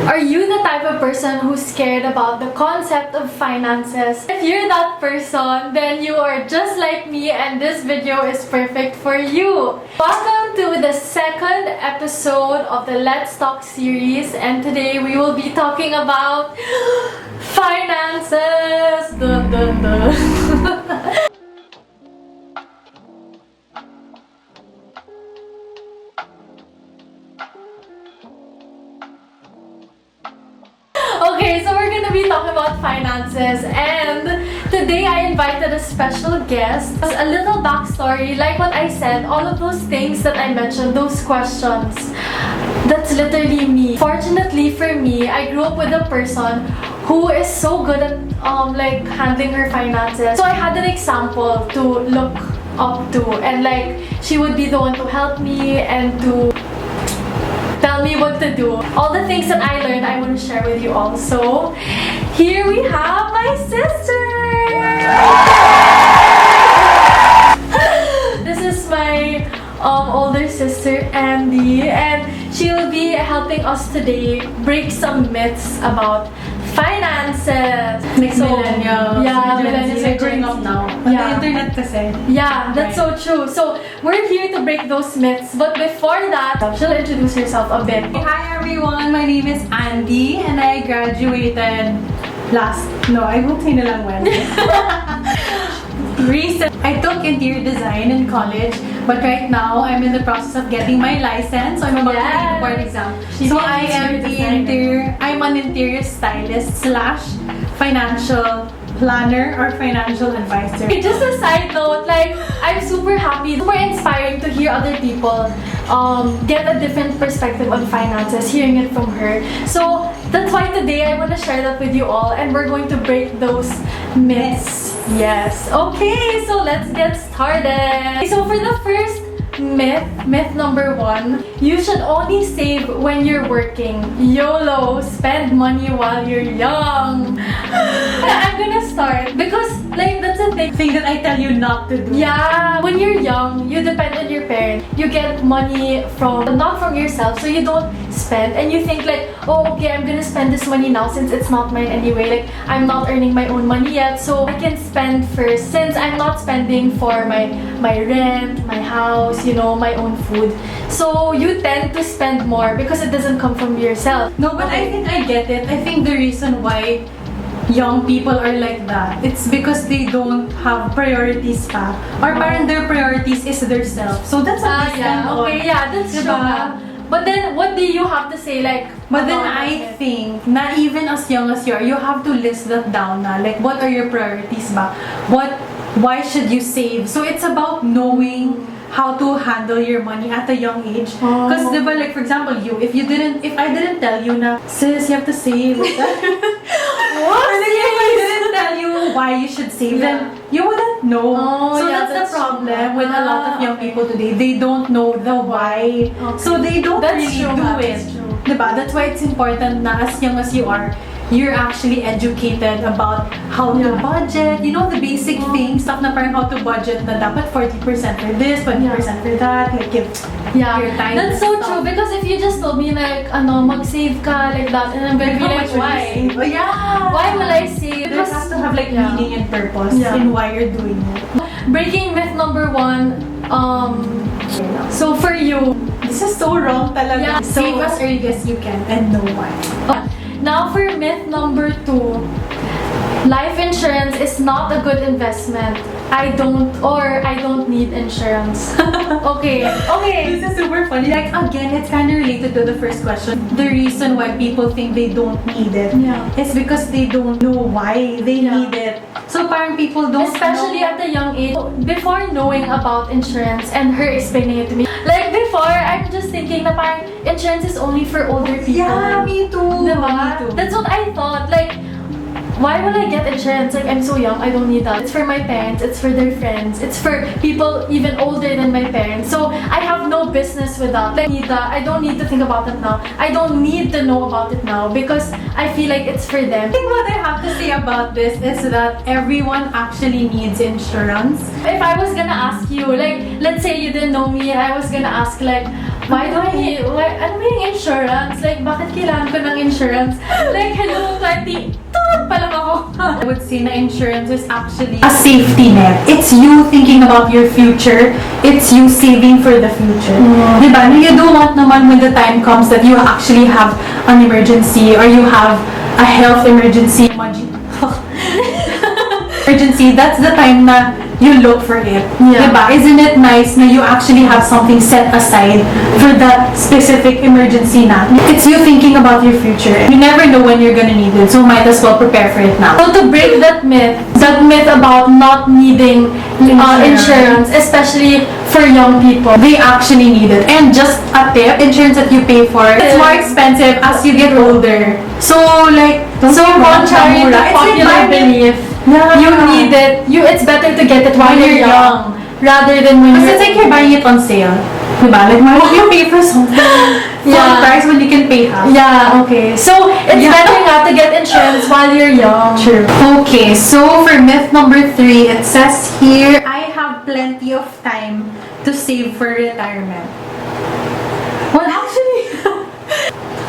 Are you the type of person who's scared about the concept of finances? If you're that person, then you are just like me and this video is perfect for you. Welcome to the second episode of the Let's Talk series, and today we will be talking about finances. Dun, dun, dun. Okay, so we're gonna be talking about finances, and today I invited a special guest. A little backstory, like what I said, all of those things that I mentioned, those questions, that's literally me. Fortunately for me, I grew up with a person who is so good at like handling her finances. So I had an example to look up to, and like she would be the one to help me and to tell me what to do. All the things that I learned, I want to share with you all. So, here we have my sister! This is my older sister, Andy, and she will be helping us today break some myths about finances. Like millennials. Yeah, millennials are growing up now. Yeah. The internet kasi. Yeah, that's so true. So, we're here to break those myths. But before that, she'll introduce herself a bit. Hi everyone, my name is Andy and I graduated I won't say na lang when. Recent. I took interior design in college, but right now I'm in the process of getting my license. So I'm about to take the board exam. So I am I'm an interior stylist / financial planner or financial advisor. Okay, just a side note, like, I'm super happy, super inspiring to hear other people get a different perspective on finances, hearing it from her. So that's why today I want to share that with you all, and we're going to break those myths. Yes. Okay, so let's get started. So for the first myth number 1, you should only save when you're working. YOLO, spend money while you're young. I'm gonna start because like that's a thing that I tell you not to do. Yeah, when you're young, you depend on your parents. You get money not from yourself, so you don't spend, and you think like, oh, okay, I'm gonna spend this money now since it's not mine anyway. Like, I'm not earning my own money yet, so I can spend first since I'm not spending for my rent, my house, you know, my own food. So you tend to spend more because it doesn't come from yourself. No, but I think I get it. I think the reason why young people are like that, it's because they don't have priorities pa. Or parang their priorities is their self. So that's what they spend on. Okay, yeah, that's Diba? true. But then, what do you have to say, like? But then I think na even as young as you are, you have to list that down na. Like, what are your priorities ba? Why should you save? So it's about knowing how to handle your money at a young age. Because diba, like for example, if I didn't tell you na, sis, you have to save. What? Or like, if I didn't tell you why you should save, then you wouldn't know. So yeah, that's the problem true. with a lot of young people today. They don't know the why. Okay. So they don't That's really true, do it. that's true. Diba? That's why it's important na as young as you are, you're actually educated about how to budget. You know the basic things, stuff na parang how to budget na dapat 40% for this, 20% for that. Like your time. That's so true, because if you just told me like, mag-save ka like that, and I'm gonna be like, why? Oh, yeah. Why will I save? There has to have like meaning and purpose in why you're doing it. Breaking myth number 1. So for you, this is so wrong talaga. Yeah, Save as early as you can and know why. Now for myth number 2. Life insurance is not a good investment. I don't need insurance. Okay. This is super funny. Like, again, it's kind of related to the first question. The reason why people think they don't need it is because they don't know why they need it. So parang people don't Especially know. at a young age. Before knowing about insurance and her explaining it to me, like before, I'm just thinking na parang insurance is only for older people. Yeah, me too. Diba? Me too. That's what I thought. Like, why would I get insurance? Like, I'm so young, I don't need that. It's for my parents, it's for their friends, it's for people even older than my parents. So, I have no business with that. Like, I don't need to think about it now. I don't need to know about it now because I feel like it's for them. I think what I have to say about this is that everyone actually needs insurance. If I was gonna ask you, like, let's say you didn't know me, I was gonna ask like, Why do I need, ano ba yung insurance? Like, bakit kailangan ko ng insurance? Like, hello, 20, pa lang ako. I would say na insurance is actually a safety net. It's you thinking about your future. It's you saving for the future. Diba? You don't want naman when the time comes that you actually have an emergency or you have a health emergency. Emergency, that's the time na you look for it. Yeah. Diba? Isn't it nice na you actually have something set aside for that specific emergency na? It's you thinking about your future. You never know when you're gonna need it, so might as well prepare for it now. So to break that myth about not needing insurance, especially for young people. They actually need it. And just a tip, insurance that you pay for, it's more expensive as you get older. So like, So contrary to popular belief, you need it. It's better to get it while you're young, rather than when Because you're it's like you're buying it on sale. Diba? Like, why would you pay for something full Yeah. price when you can pay half? Yeah, okay. So, it's Yeah. better nga to get insurance while you're young. True. Okay, so for myth number 3, it says here, I have plenty of time to save for retirement. Well, actually,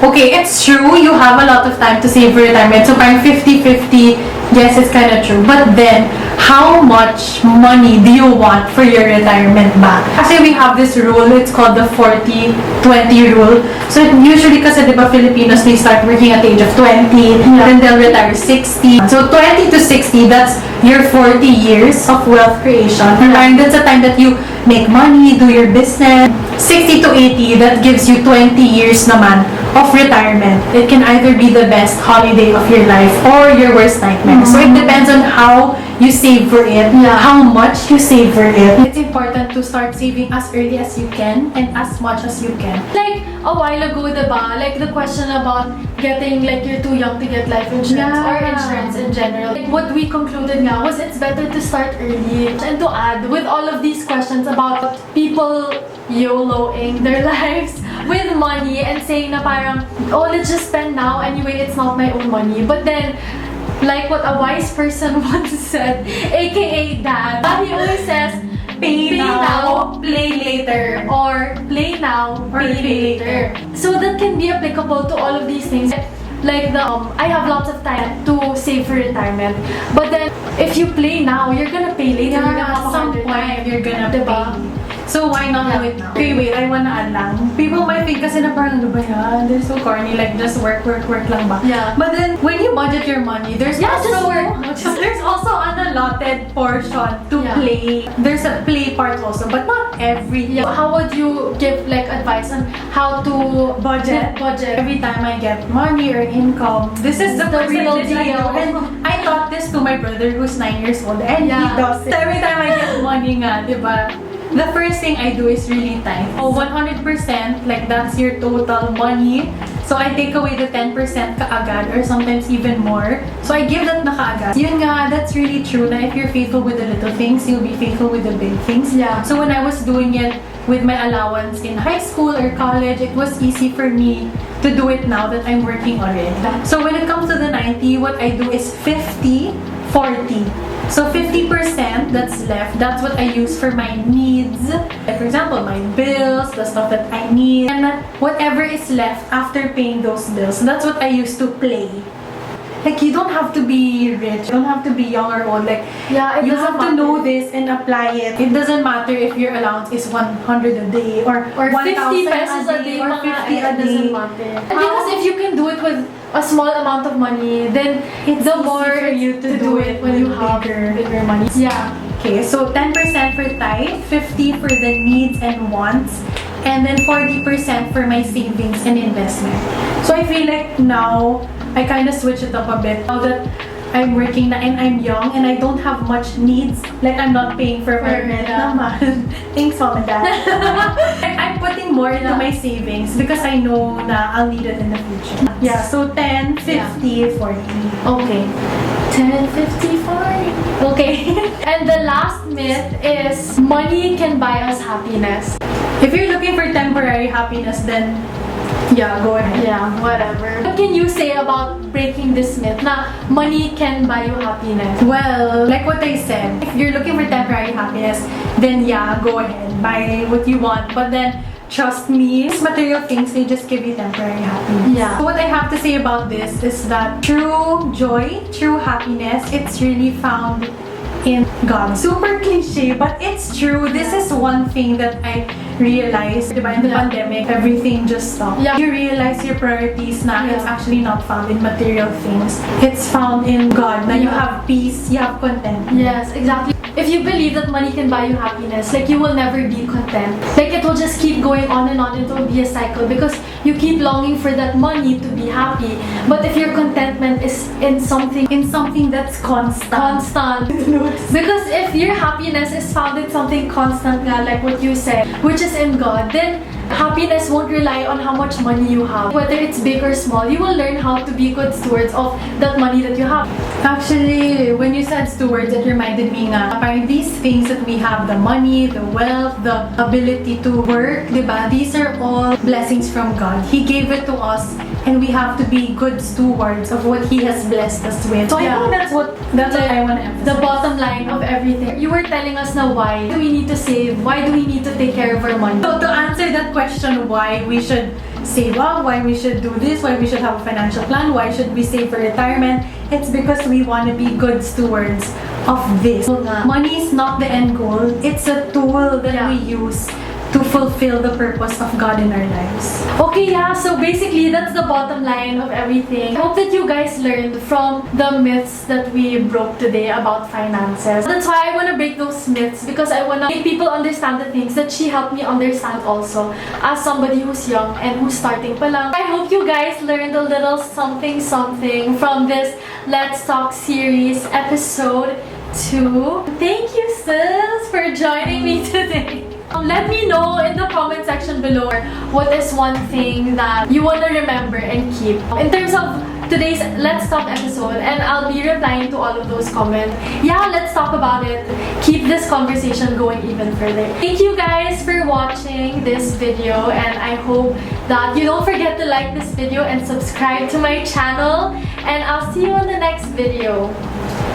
okay, it's true, you have a lot of time to save for retirement. So parang 50-50, yes, it's kind of true. But then, how much money do you want for your retirement back? Actually, we have this rule, it's called the 40-20 rule. So usually kasi diba Filipinos, they start working at the age of 20, then they'll retire 60. So 20 to 60, that's your 40 years of wealth creation. And that's the time that you make money, do your business. 60 to 80, that gives you 20 years naman of retirement. It can either be the best holiday of your life or your worst nightmare. So it depends on how you save for it, how much you save for it. It's important to start saving as early as you can and as much as you can. Like, a while ago, diba? Like, the question about getting, like, you're too young to get life insurance or Yeah. insurance in general. Like, what we concluded nga was it's better to start early. And to add, with all of these questions about people YOLOing their lives with money and saying na parang, oh, let's just spend now. Anyway, it's not my own money. But then, like what a wise person once said, aka Dad, he always says, Pay now, play later. or play now, Or pay pay later. So that can be applicable to all of these things. Like I have lots of time to save for retirement. But then, if you play now, you're gonna pay later. You're gonna At have a some harder point, time. you're gonna Diba? pay. So why not do it now? Okay, wait, I wanna add lang. People might think kasi na parang, ano ba yan? They're so corny, like just work lang ba? Yeah. But then, when you budget your money, there's Yeah, also, just work. there's also an allotted portion to Yeah. play. There's a play part also, but not everything. Yeah. How would you give like advice on how to Budget. Every time I get money or income, this is the The real percentage I do. deal. And I taught this to my brother who's 9 years old, and he Yeah. does it. Every time I get money nga, diba? The first thing I do is really tithe. Oh, 100%, like that's your total money. So I take away the 10% kaagad or sometimes even more. So I give that na kaagad. Yun nga, that's really true na if you're faithful with the little things, you'll be faithful with the big things. Yeah. So when I was doing it with my allowance in high school or college, it was easy for me to do it now that I'm working already. So when it comes to the 90, what I do is 50-40. So 50% that's left, that's what I use for my needs. Like for example, my bills, the stuff that I need. And whatever is left after paying those bills, that's what I use to play. Like, you don't have to be rich, you don't have to be young or old. Like, Yeah, it you doesn't have to matter. know this and apply it. It doesn't matter if your allowance is 100 a day or 50 1,000 pesos a day, or mga 50 it a doesn't day. matter. Because if you can do it with a small amount of money, then It's the easy more for you to to do do it it when you with have bigger money. Yeah. Okay, so 10% for tithe, 50 for the needs and wants, and then 40% for my savings and investment. So I feel like now, I kind of switch it up a bit. Now that I'm working na and I'm young and I don't have much needs, like I'm not paying for my rent Yeah. naman. Thanks, mom and dad. Like, I'm putting more into Yeah. my savings because I know na I'll need it in the future. Yeah, so 10, 50, 40. Okay. 10, 50, 40. Okay. And the last myth is money can buy us happiness. If you're looking for temporary happiness, then yeah, go ahead. Yeah, whatever. What can you say about breaking this myth na money can buy you happiness? Well, like what I said, if you're looking for temporary happiness, then yeah, go ahead, buy what you want. But then, trust me, these material things, they just give you temporary happiness. Yeah. So what I have to say about this is that true joy, true happiness, it's really found in God. Super cliche, but it's true. This is one thing that I realized, diba, in the pandemic, everything just stopped. Yeah. You realize your priorities na it's Yeah. actually not found in material things. It's found in God. Na you Yeah. have peace, you have contentment. Yes, exactly. If you believe that money can buy you happiness, like you will never be content. Like it will just keep going on and on. It will be a cycle because you keep longing for that money to be happy. But if your contentment is in something That's constant. constant, because if your happiness is found in something constant, nga, like what you said, which is in God, then happiness won't rely on how much money you have. Whether it's big or small, you will learn how to be good stewards of that money that you have. Actually, when you said stewards, it reminded me nga, parang these things that we have, the money, the wealth, the ability to work, diba? These are all blessings from God. He gave it to us, and we have to be good stewards of what He has blessed us with. So Yeah. I think that's what I want to emphasize. The bottom line of everything. You were telling us now why do we need to save? Why do we need to take care of our money? So to answer that question, why we should save up, why we should do this, why we should have a financial plan, why should we save for retirement, it's because we want to be good stewards of this. Oo nga. Money is not the end goal. It's a tool that Yeah. we use to fulfill the purpose of God in our lives. Okay, yeah, so basically that's the bottom line of everything. I hope that you guys learned from the myths that we broke today about finances. That's why I want to break those myths because I want to make people understand the things that she helped me understand also as somebody who's young and who's starting pa lang. I hope you guys learned a little something from this Let's Talk series episode 2. Thank you, sis, for joining me today. Let me know in the comment section below what is one thing that you want to remember and keep in terms of today's Let's Talk episode, and I'll be replying to all of those comments. Yeah, let's talk about it. Keep this conversation going even further. Thank you guys for watching this video, and I hope that you don't forget to like this video and subscribe to my channel, and I'll see you in the next video.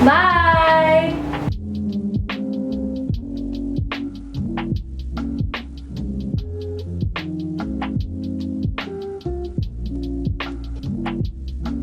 Bye!